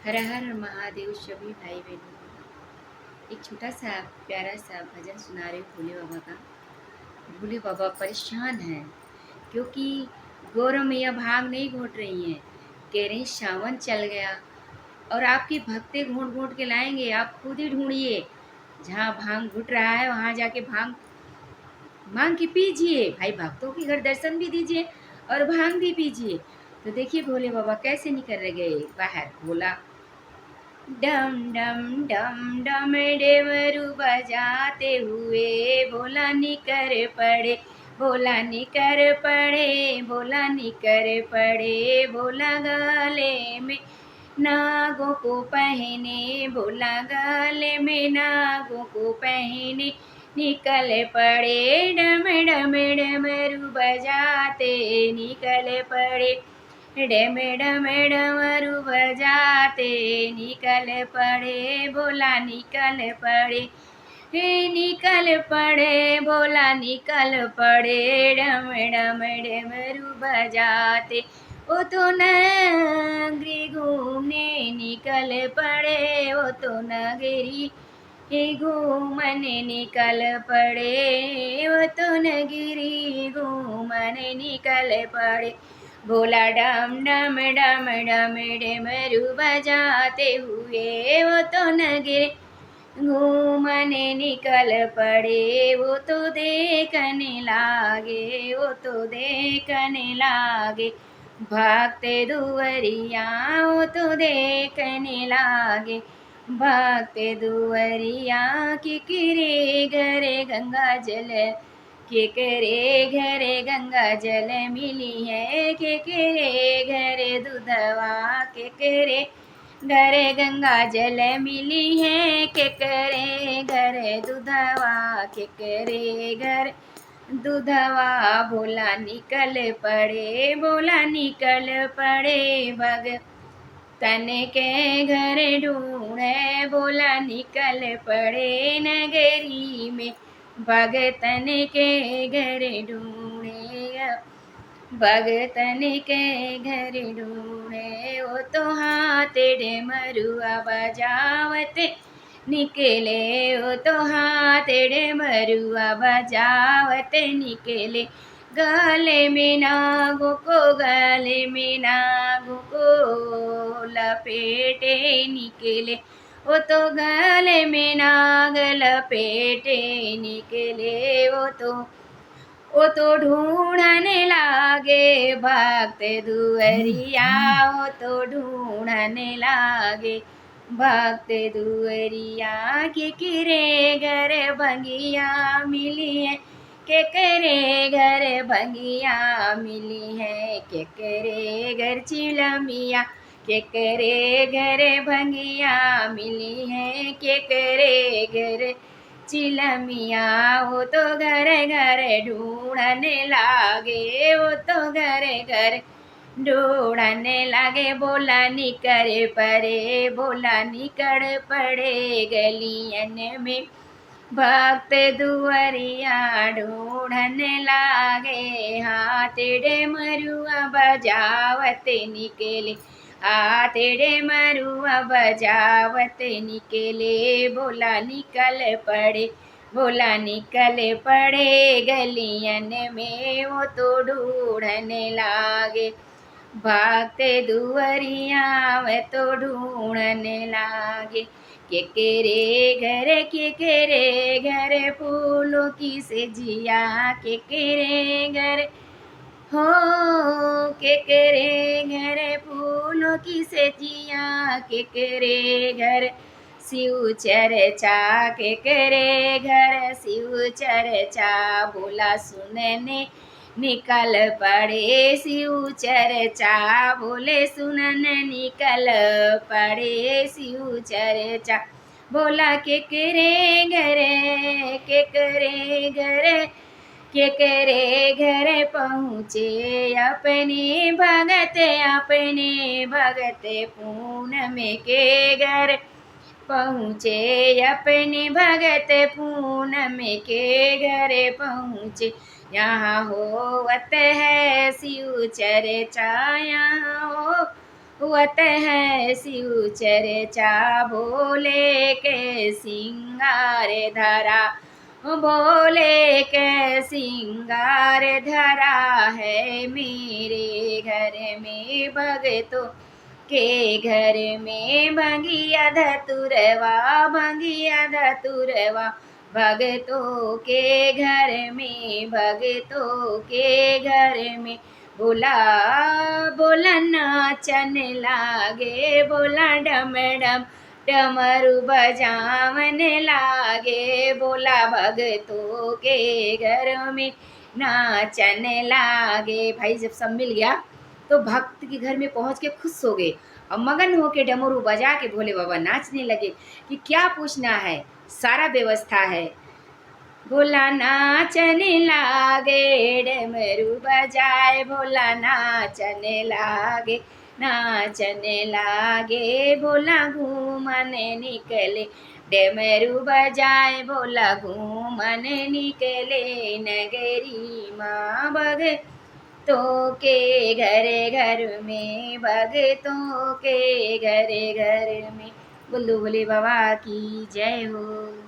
हर हर महादेव सभी भाई बहनों को एक छोटा सा प्यारा सा भजन सुना रहे भोले बाबा का। भोले बाबा परेशान हैं क्योंकि गौरव मैया भांग नहीं घोट रही हैं। कह रही सावन चल गया और आपके भक्ते घूट घूट के लाएंगे। आप खुद ही ढूंढिए, जहाँ भांग घुट रहा है वहाँ जाके भांग मांग के पीजिए। भाई भक्तों के घर दर्शन भी दीजिए और भांग भी पीजिए। तो देखिए भोले बाबा कैसे निकल गए बाहर। बोला, डम डम डम डम डमरू बजाते हुए भोला निकर पड़े, भोला निकर पड़े, भोला निकर पड़े। भोला गले में नागों को पहने, भोला गले में नागों को पहने निकल पड़े। डम डम डमरू बजाते निकल पड़े, डम डम डमरू बजाते निकल पड़े। भोला निकल पड़े, हे निकल पड़े, भोला निकल पड़े। डम डम डमरू बजाते वो तो नगरी घूमने निकल पड़े, वो तो नगरी घूमने निकल पड़े, वो तो नगरी घूमने निकल पड़े। भोला डम डम डम डम डमरू बजाते हुए वो तो नगरी घूमने निकल पड़े। वो तो देखने लागे, वो तो देखने लागे भागते दुवरिया, वो तो देखने लागे भागते दुवरिया। किकरे घरे गंगा जल, केकरे घरे गंगा जल मिली है, केकरे घरे दूधवा, केकरे घरे गंगा जल मिली है, केकरे घरे दूधवा, केकरे घर दूधवा। भोला निकल पड़े, भोला निकल पड़े, भग तन के घर ढूंढे। भोला निकल पड़े नगरी में, भगतन के घर ढूंढे, भगतन के घर ढूंढे। वो तो हाथ डमरुआ बजावते निकले, वो तो हाथ डमरुआ बजावते निकले। गले में नागों को, गले में नागों को लपेटे निकले, वो तो गले में नाग लपेटे निकले। वो तो ढूंढने लागे भागते दुअरिया, वो तो ढूंढने लागे भागते दुअरिया। किकरे घर भंगिया मिली है, केकरे घर भंगिया मिली है, केकरे घर चिलमिया, केकरे घर भंगिया मिली है, केकरे घर चिलमिया। वो तो घर घर ढूंढने लागे, वो तो घर घर ढूंढने लागे। भोला निकर पड़े, भोला निकल पड़े गलियन में, भक्त दुअरिया ढूंढने लागे। हाथ डमरुआ बजावते निकले, हाथ डमरुआ बजावते निकले। भोला निकल पड़े, भोला निकल पड़े गलियन में, वो तो ढूंढने लागे भागते दुअरिया, वे तो ढूंढने लागे। केकरे घर फूलों की सेजिया, केकरे घर हो, केकरे घर फूलों की सेजिया, केकरे घर शिव चर्चा, केकरे घर शिव चर्चा। भोला सुनने निकल पड़े शिव चर्चा, भोले सुनन निकल पड़े शिव चर्चा। भोला केकरे घरे, केकरे घरे, केकरे घर पहुँचे अपने भगत, अपने भगत पूनम के घर पहुँचे, अपने भगत पूनम के घर पहुँचे। यहाँ होवत है शिव चर्चा, यहाँ वत है शिव चर्चा भोले के सिंगार धरा, भोले के सिंगार धरा है मेरे घर में भगतों के घर में। भंगिया धतुरवा भंगिया धतुरवा भगतों के घर में, भगतों के घर में। बोला बोला नाचन लागे, बोला डम डम डमरू बजावन लागे, बोला भगतों के घर में नाचन लागे। भाई जब सब मिल गया तो भक्त के घर में पहुंच के खुश हो गए और मगन होके डमरू बजा के भोले बाबा नाचने लगे कि क्या पूछना है, सारा व्यवस्था है। भोला नाचने लागे डमरू बजाए, भोला नाचने लागे नाचने लागे। भोला घूमने निकले डमरू बजाए, भोला घूमने निकले नगरी माँ भगतों के घर घर में, भगतों के घर घर में। बोलो भोले बाबा की जय हो।